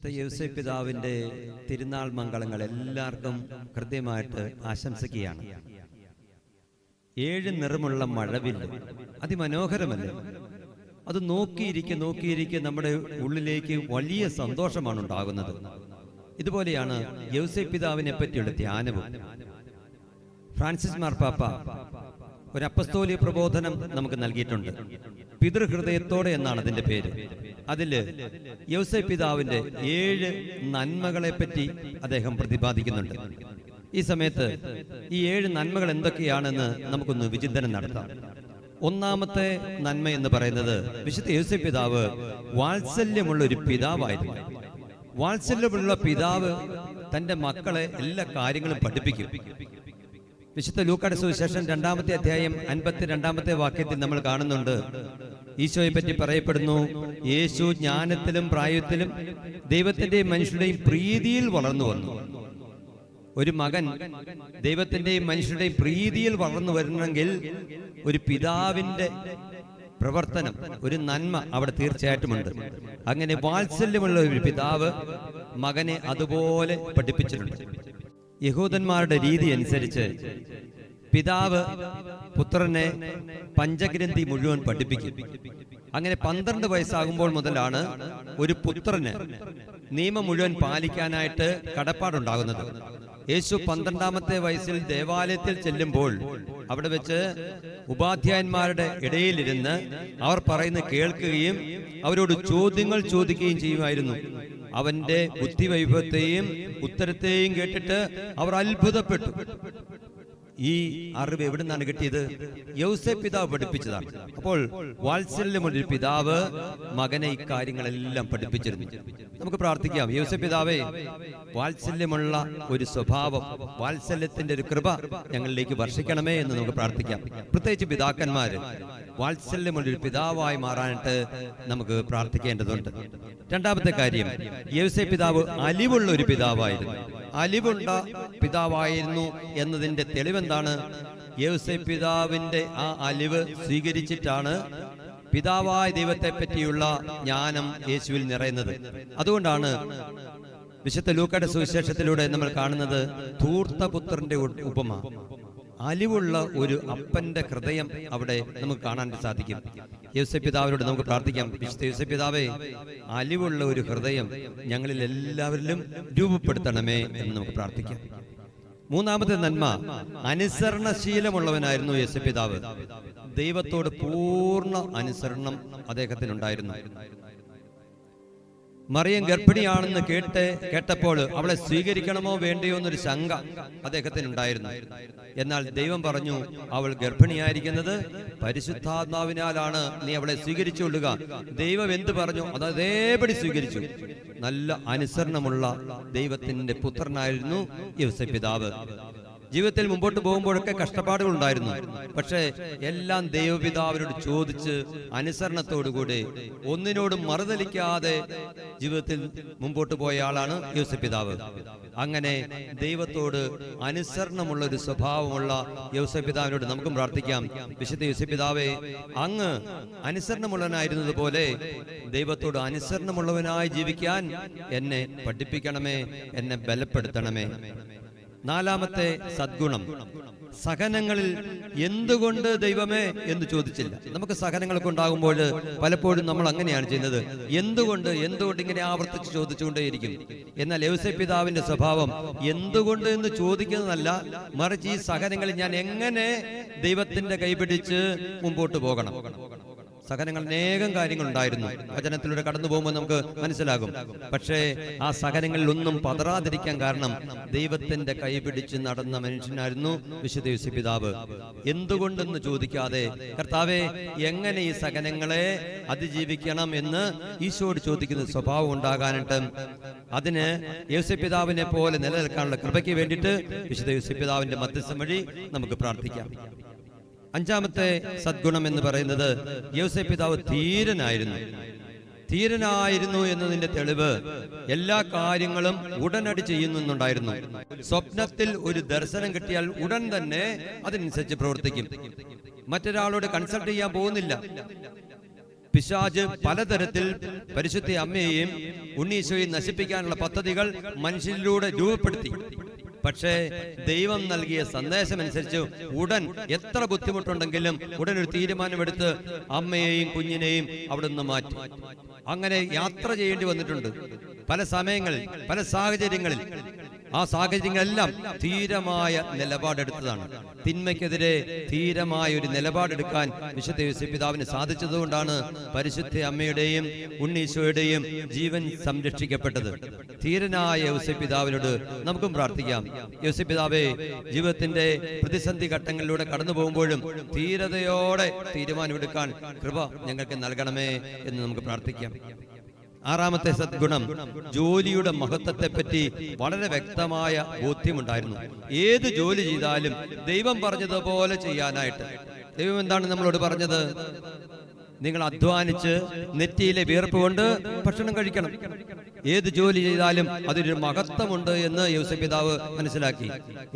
വിശുദ്ധ യൗസേപ്പ് പിതാവിന്റെ തിരുനാൾ മംഗളങ്ങൾ എല്ലാവർക്കും ഹൃദ്യമായിട്ട് ആശംസിക്കുകയാണ്. 7 നിറമുള്ള മഴവില്ല് അതിമനോഹരമല്ലേ? അത് നോക്കിയിരിക്കെ നമ്മുടെ ഉള്ളിലേക്ക് വലിയ സന്തോഷമാണ് ഉണ്ടാകുന്നത്. ഇതുപോലെയാണ് യൗസേപ്പ് പിതാവിനെ പറ്റിയുള്ള ധ്യാനവും. ഫ്രാൻസിസ് മാർപ്പാപ്പ ഒരു അപ്പസ്തോലിക പ്രബോധനം നമുക്ക് നൽകിയിട്ടുണ്ട്. പിതൃഹൃദയത്തോടെ എന്നാണ് അതിന്റെ പേര്. അതില് യൗസേപ്പ് പിതാവിന്റെ 7 നന്മകളെ പറ്റി അദ്ദേഹം പ്രതിപാദിക്കുന്നുണ്ട്. ഈ സമയത്ത് ഈ 7 നന്മകൾ എന്തൊക്കെയാണെന്ന് നമുക്കൊന്ന് വിചിന്തനം നടത്താം. ഒന്നാമത്തെ നന്മ എന്ന് പറയുന്നത് വിശുദ്ധ യൗസേപ്പ് പിതാവ് വാത്സല്യമുള്ള ഒരു പിതാവായിരുന്നു. വാത്സല്യമുള്ള പിതാവ് തന്റെ മക്കളെ എല്ലാ കാര്യങ്ങളും പഠിപ്പിക്കും. വിശുദ്ധ ലൂക്കായുടെ സുവിശേഷം 2-ാമത്തെ അധ്യായം 52-ാമത്തെ വാക്യത്തിൽ നമ്മൾ കാണുന്നുണ്ട്. ഈശോയെ പറ്റി പറയപ്പെടുന്നു, യേശു ജ്ഞാനത്തിലും പ്രായത്തിലും ദൈവത്തിന്റെയും മനുഷ്യരുടെയും പ്രീതിയിൽ വളർന്നു വന്നു. ഒരു മകൻ ദൈവത്തിന്റെയും മനുഷ്യരുടെയും പ്രീതിയിൽ വളർന്നു വരണമെങ്കിൽ ഒരു പിതാവിന്റെ പ്രവർത്തനം, ഒരു നന്മ അവിടെ തീർച്ചയായിട്ടുമുണ്ട്. അങ്ങനെ വാത്സല്യമുള്ള ഒരു പിതാവ് മകനെ അതുപോലെ പഠിപ്പിച്ചിട്ടുണ്ട്. യഹൂദന്മാരുടെ രീതി അനുസരിച്ച് പിതാവ് പുത്രനെ പഞ്ചഗ്രന്ഥി മുഴുവൻ പഠിപ്പിക്കും. അങ്ങനെ 12 വയസ്സാകുമ്പോൾ മുതലാണ് ഒരു പുത്രന് നിയമം മുഴുവൻ പാലിക്കാനായിട്ട് കടപ്പാടുണ്ടാകുന്നത്. യേശു 12-ാമത്തെ വയസ്സിൽ ദേവാലയത്തിൽ ചെല്ലുമ്പോൾ അവിടെ വെച്ച് ഉപാധ്യായന്മാരുടെ ഇടയിലിരുന്ന് അവർ പറയുന്നത് കേൾക്കുകയും അവരോട് ചോദ്യങ്ങൾ ചോദിക്കുകയും ചെയ്യുമായിരുന്നു. അവന്റെ ബുദ്ധിവൈഭവത്തെയും ഉത്തരത്തെയും കേട്ടിട്ട് അവർ അത്ഭുതപ്പെട്ടു. ഈ അറിവ് എവിടെ നിന്നാണ് കിട്ടിയത്? യൗസേപ്പ് പിതാവ് പഠിപ്പിച്ചതാണ്. അപ്പോൾ വാത്സല്യമുള്ളൊരു പിതാവ് മകനെ ഇക്കാര്യങ്ങളെല്ലാം പഠിപ്പിച്ചിരുന്നു. നമുക്ക് പ്രാർത്ഥിക്കാം, യൗസേപ്പ് പിതാവേ, വാത്സല്യമുള്ള ഒരു സ്വഭാവം, വാത്സല്യത്തിന്റെ ഒരു കൃപ ഞങ്ങളിലേക്ക് വർഷിക്കണമേ എന്ന് നമുക്ക് പ്രാർത്ഥിക്കാം. പ്രത്യേകിച്ച് പിതാക്കന്മാര് വാത്സല്യമുള്ളൊരു പിതാവായി മാറാനായിട്ട് നമുക്ക് പ്രാർത്ഥിക്കേണ്ടതുണ്ട്. രണ്ടാമത്തെ കാര്യം, യൗസേപ്പ് പിതാവ് അലിവുള്ള ഒരു പിതാവായിരുന്നു. അലിവുണ്ട പിതാവായിരുന്നു എന്നതിന്റെ തെളിവെന്താണ്? യൗസേപ്പ് പിതാവിന്റെ ആ അലിവ് സ്വീകരിച്ചിട്ടാണ് പിതാവായ ദൈവത്തെ പറ്റിയുള്ള ജ്ഞാനം യേശുവിൽ നിറയുന്നത്. അതുകൊണ്ടാണ് വിശുദ്ധ ലൂക്കായുടെ സുവിശേഷത്തിലൂടെ നമ്മൾ കാണുന്നത് ധൂർത്തപുത്രന്റെ ഉപമ. അലിവുള്ള ഒരു അപ്പന്റെ ഹൃദയം അവിടെ നമുക്ക് കാണാൻ സാധിക്കും. യൗസേപ്പ് പിതാവിനോട് നമുക്ക് പ്രാർത്ഥിക്കാം, വിശുദ്ധ യൗസേപ്പ് പിതാവേ, അലിവുള്ള ഒരു ഹൃദയം ഞങ്ങളിൽ എല്ലാവരിലും രൂപപ്പെടുത്തണമേ എന്ന് നമുക്ക് പ്രാർത്ഥിക്കാം. മൂന്നാമത്തെ നന്മ, അനുസരണശീലമുള്ളവനായിരുന്നു യൗസേപ്പ് പിതാവ്. ദൈവത്തോട് പൂർണ്ണ അനുസരണം അദ്ദേഹത്തിനുണ്ടായിരുന്നു. മറിയം ഗർഭിണിയാണെന്ന് കേട്ടപ്പോൾ അവളെ സ്വീകരിക്കണമോ വേണ്ടയോ എന്നൊരു ശങ്ക അദ്ദേഹത്തിനുണ്ടായിരുന്നു. എന്നാൽ ദൈവം പറഞ്ഞു, അവൾ ഗർഭിണിയായിരിക്കുന്നത് പരിശുദ്ധാത്മാവിനാലാണ്, നീ അവളെ സ്വീകരിച്ചുകൊള്ളുക. ദൈവം എന്ത് പറഞ്ഞു അത് അതേപടി സ്വീകരിച്ചു. നല്ല അനുസരണമുള്ള ദൈവത്തിന്റെ പുത്രനായിരുന്നു യൗസേപ്പ് പിതാവ്. ജീവിതത്തിൽ മുമ്പോട്ട് പോകുമ്പോഴൊക്കെ കഷ്ടപ്പാടുകൾ ഉണ്ടായിരുന്നു. പക്ഷേ എല്ലാം ദൈവപിതാവിനോട് ചോദിച്ച് അനുസരണത്തോടുകൂടി ഒന്നിനോടും മറുതലിക്കാതെ ജീവിതത്തിൽ മുമ്പോട്ട് പോയ ആളാണ് യൗസേപ്പ് പിതാവ്. അങ്ങനെ ദൈവത്തോട് അനുസരണമുള്ള ഒരു സ്വഭാവമുള്ള യൗസേപ്പ് പിതാവിനോട് നമുക്കും പ്രാർത്ഥിക്കാം, വിശുദ്ധ യൗസേപ്പ് പിതാവേ, അങ്ങ് അനുസരണമുള്ളവനായിരുന്നത് പോലെ ദൈവത്തോട് അനുസരണമുള്ളവനായി ജീവിക്കാൻ എന്നെ പഠിപ്പിക്കണമേ, എന്നെ ബലപ്പെടുത്തണമേ. നാലാമത്തെ സദ്ഗുണം, സഹനങ്ങളിൽ എന്തുകൊണ്ട് ദൈവമേ എന്ന് ചോദിച്ചില്ല. നമുക്ക് സഹനങ്ങളൊക്കെ ഉണ്ടാകുമ്പോൾ പലപ്പോഴും നമ്മൾ അങ്ങനെയാണ് ചെയ്യുന്നത്, എന്തുകൊണ്ട് ഇങ്ങനെ ആവർത്തിച്ച് ചോദിച്ചുകൊണ്ടേയിരിക്കും. എന്നാൽ യൗസേപ്പ് പിതാവിന്റെ സ്വഭാവം എന്തുകൊണ്ട് എന്ന് ചോദിക്കുന്നതല്ല, മറിച്ച് ഈ സഹനങ്ങളിൽ ഞാൻ എങ്ങനെ ദൈവത്തിന്റെ കൈപിടിച്ച് മുമ്പോട്ട് പോകണം. സഹനങ്ങൾ അനേകം കാര്യങ്ങളുണ്ടായിരുന്നു, വചനത്തിലൂടെ കടന്നു പോകുമ്പോൾ നമുക്ക് മനസ്സിലാകും. പക്ഷേ ആ സഹനങ്ങളിൽ ഒന്നും പതറാതിരിക്കാൻ കാരണം ദൈവത്തിന്റെ കൈപിടിച്ച് നടന്ന മനുഷ്യനായിരുന്നു വിശുദ്ധ യൗസേപ്പ് പിതാവ്. എന്തുകൊണ്ടെന്ന് ചോദിക്കാതെ, കർത്താവേ, എങ്ങനെ ഈ സഹനങ്ങളെ അതിജീവിക്കണം എന്ന് ഈശോയോട് ചോദിക്കുന്ന സ്വഭാവം ഉണ്ടാകാനായിട്ട്, അതിന് യൗസേപ്പ് പിതാവിനെ പോലെ നിലനിൽക്കാനുള്ള കൃപയ്ക്ക് വേണ്ടിയിട്ട് വിശുദ്ധ യൗസേപ്പ് പിതാവിന്റെ മധ്യസ്ഥം വഴി നമുക്ക് പ്രാർത്ഥിക്കാം. അഞ്ചാമത്തെ സദ്ഗുണം എന്ന് പറയുന്നത്, യൗസേപ്പ് പിതാവ് ധീരനായിരുന്നു എന്നതിന്റെ തെളിവ് എല്ലാ കാര്യങ്ങളും ഉടനടി ചെയ്യുന്നുണ്ടായിരുന്നു. സ്വപ്നത്തിൽ ഒരു ദർശനം കിട്ടിയാൽ ഉടൻ തന്നെ അതിനനുസരിച്ച് പ്രവർത്തിക്കും. മറ്റൊരാളോട് കൺസൾട്ട് ചെയ്യാൻ പോകുന്നില്ല. പിശാച് പലതരത്തിൽ പരിശുദ്ധ അമ്മയെയും ഉണ്ണീശോയും നശിപ്പിക്കാനുള്ള പദ്ധതികൾ മനുഷ്യരിലൂടെ രൂപപ്പെടുത്തി. പക്ഷേ ദൈവം നൽകിയ സന്ദേശമനുസരിച്ച് ഉടൻ എത്ര ബുദ്ധിമുട്ടുണ്ടെങ്കിലും ഉടൻ ഒരു തീരുമാനമെടുത്ത് അമ്മയെയും കുഞ്ഞിനെയും അവിടെ നിന്ന് മാറ്റി. അങ്ങനെ യാത്ര ചെയ്യേണ്ടി വന്നിട്ടുണ്ട് പല സമയങ്ങളിൽ, പല സാഹചര്യങ്ങളിൽ. ആ സാഹചര്യങ്ങളെല്ലാം ധീരമായ നിലപാടെടുത്തതാണ്. തിന്മയ്ക്കെതിരെ ധീരമായ ഒരു നിലപാടെടുക്കാൻ വിശുദ്ധ യോസേപ്പ് പിതാവിന് സാധിച്ചതുകൊണ്ടാണ് പരിശുദ്ധ അമ്മയുടെയും ഉണ്ണീശോയുടെയും ജീവൻ സംരക്ഷിക്കപ്പെട്ടത്. ധീരനായ യോസേപ്പ് പിതാവിനോട് നമുക്കും പ്രാർത്ഥിക്കാം. യോസേപ്പ് പിതാവേ, ജീവിതത്തിന്റെ പ്രതിസന്ധി ഘട്ടങ്ങളിലൂടെ കടന്നു പോകുമ്പോഴും ധീരതയോടെ തീരുമാനമെടുക്കാൻ കൃപ ഞങ്ങൾക്ക് നൽകണമേ എന്ന് നമുക്ക് പ്രാർത്ഥിക്കാം. ആറാമത്തെ സദ്ഗുണം, ജോലിയുടെ മഹത്വത്തെപ്പറ്റി വളരെ വ്യക്തമായ ബോധ്യമുണ്ടായിരുന്നു. ഏത് ജോലി ചെയ്താലും ദൈവം പറഞ്ഞതുപോലെ ചെയ്യാനായിട്ട്. ദൈവം എന്താണ് നമ്മളോട് പറഞ്ഞത്? നിങ്ങൾ അധ്വാനിച്ച് നെറ്റിയിലെ വിയർപ്പ് കൊണ്ട് ഭക്ഷണം കഴിക്കണം. ഏത് ജോലി ചെയ്താലും അതിനൊരു മഹത്വമുണ്ട് എന്ന് യോസേപ്പ് പിതാവ് മനസ്സിലാക്കി.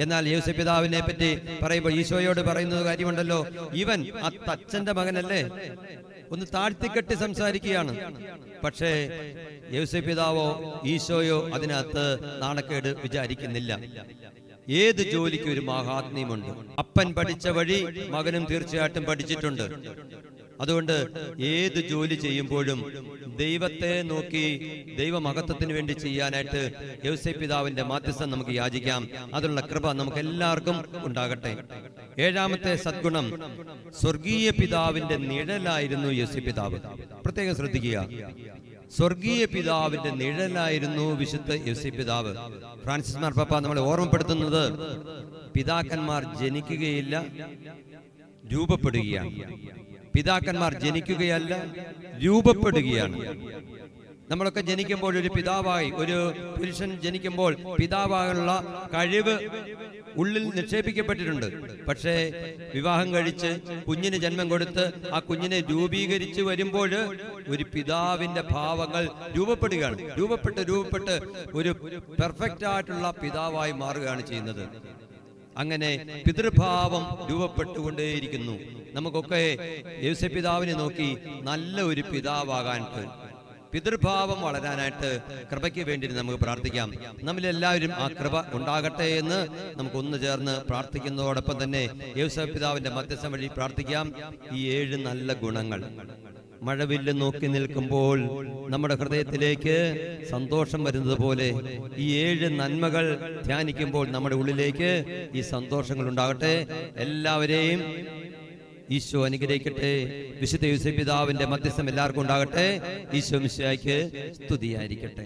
എന്നാൽ യോസേപ്പ് പിതാവിനെ പറ്റി പറയുമ്പോൾ ഈശോയോട് പറയുന്ന കാര്യമുണ്ടല്ലോ, ഇവൻ ആ തച്ചന്റെ മകനല്ലേ, ഒന്ന് താഴ്ത്തിക്കെട്ടി സംസാരിക്കുകയാണ്. പക്ഷേ യോസേപ്പ് പിതാവോ ഈശോയോ അതിനകത്ത് നാണക്കേട് വിചാരിക്കുന്നില്ല. ഏത് ജോലിക്കും ഒരു മഹാത്മ്യമുണ്ട്. അപ്പൻ പഠിച്ച വഴി മകനും തീർച്ചയായിട്ടും പഠിച്ചിട്ടുണ്ട്. അതുകൊണ്ട് ഏത് ജോലി ചെയ്യുമ്പോഴും ദൈവത്തെ നോക്കി ദൈവമഹത്വത്തിന് വേണ്ടി ചെയ്യാനായിട്ട് യോസേപ്പ് പിതാവിന്റെ മാധ്യസ്ഥം നമുക്ക് യാചിക്കാം. അതിനുള്ള കൃപ നമുക്ക് എല്ലാവർക്കും ഉണ്ടാകട്ടെ. ഏഴാമത്തെ സദ്ഗുണം, സ്വർഗീയ പിതാവിന്റെ നിഴലായിരുന്നു യോസേപ്പ് പിതാവ്. പ്രത്യേകം ശ്രദ്ധിക്കുക, സ്വർഗീയ പിതാവിന്റെ നിഴലായിരുന്നു വിശുദ്ധ യോസേപ്പ് പിതാവ്. ഫ്രാൻസിസ് മാർപ്പാപ്പ നമ്മളെ ഓർമ്മപ്പെടുത്തുന്നത് പിതാക്കന്മാർ ജനിക്കുകയില്ല, രൂപപ്പെടുകയാണ്. പിതാക്കന്മാർ ജനിക്കുകയല്ല, രൂപപ്പെടുകയാണ്. നമ്മളൊക്കെ ജനിക്കുമ്പോൾ ഒരു പിതാവായി, ഒരു പുരുഷൻ ജനിക്കുമ്പോൾ പിതാവാകാനുള്ള കഴിവ് ഉള്ളിൽ നിക്ഷേപിക്കപ്പെട്ടിട്ടുണ്ട്. പക്ഷേ വിവാഹം കഴിച്ച് കുഞ്ഞിന് ജന്മം കൊടുത്ത് ആ കുഞ്ഞിനെ രൂപീകരിച്ച് വരുമ്പോൾ ഒരു പിതാവിന്റെ ഭാവങ്ങൾ രൂപപ്പെടുകയാണ്. രൂപപ്പെട്ട് ഒരു പെർഫെക്റ്റ് ആയിട്ടുള്ള പിതാവായി മാറുകയാണ് ചെയ്യുന്നത്. അങ്ങനെ പിതൃഭാവം രൂപപ്പെട്ടുകൊണ്ടേയിരിക്കുന്നു. നമുക്കൊക്കെ യോസേപ്പ് പിതാവിനെ നോക്കി നല്ല ഒരു പിതാവാകാനായിട്ട്, പിതൃഭാവം വളരാനായിട്ട് കൃപയ്ക്ക് വേണ്ടി നമുക്ക് പ്രാർത്ഥിക്കാം. നമ്മളെല്ലാവരും ആ കൃപ ഉണ്ടാകട്ടെ എന്ന് നമുക്ക് ഒന്ന് ചേർന്ന് പ്രാർത്ഥിക്കുന്നതോടൊപ്പം തന്നെ യോസേപ്പ് പിതാവിന്റെ മധ്യസ്ഥം വഴി പ്രാർത്ഥിക്കാം. ഈ 7 നല്ല ഗുണങ്ങൾ മഴവില്ല് നോക്കി നിൽക്കുമ്പോൾ നമ്മുടെ ഹൃദയത്തിലേക്ക് സന്തോഷം വരുന്നത് പോലെ ഈ 7 നന്മകൾ ധ്യാനിക്കുമ്പോൾ നമ്മുടെ ഉള്ളിലേക്ക് ഈ സന്തോഷങ്ങൾ ഉണ്ടാകട്ടെ. എല്ലാവരെയും ഈശോ അനുഗ്രഹിക്കട്ടെ. വിശുദ്ധ യോസേപ്പ് പിതാവിന്റെ മധ്യസ്ഥം എല്ലാവർക്കും ഉണ്ടാകട്ടെ. ഈശോ മിശിഹായ്ക്ക് സ്തുതിയായിരിക്കട്ടെ.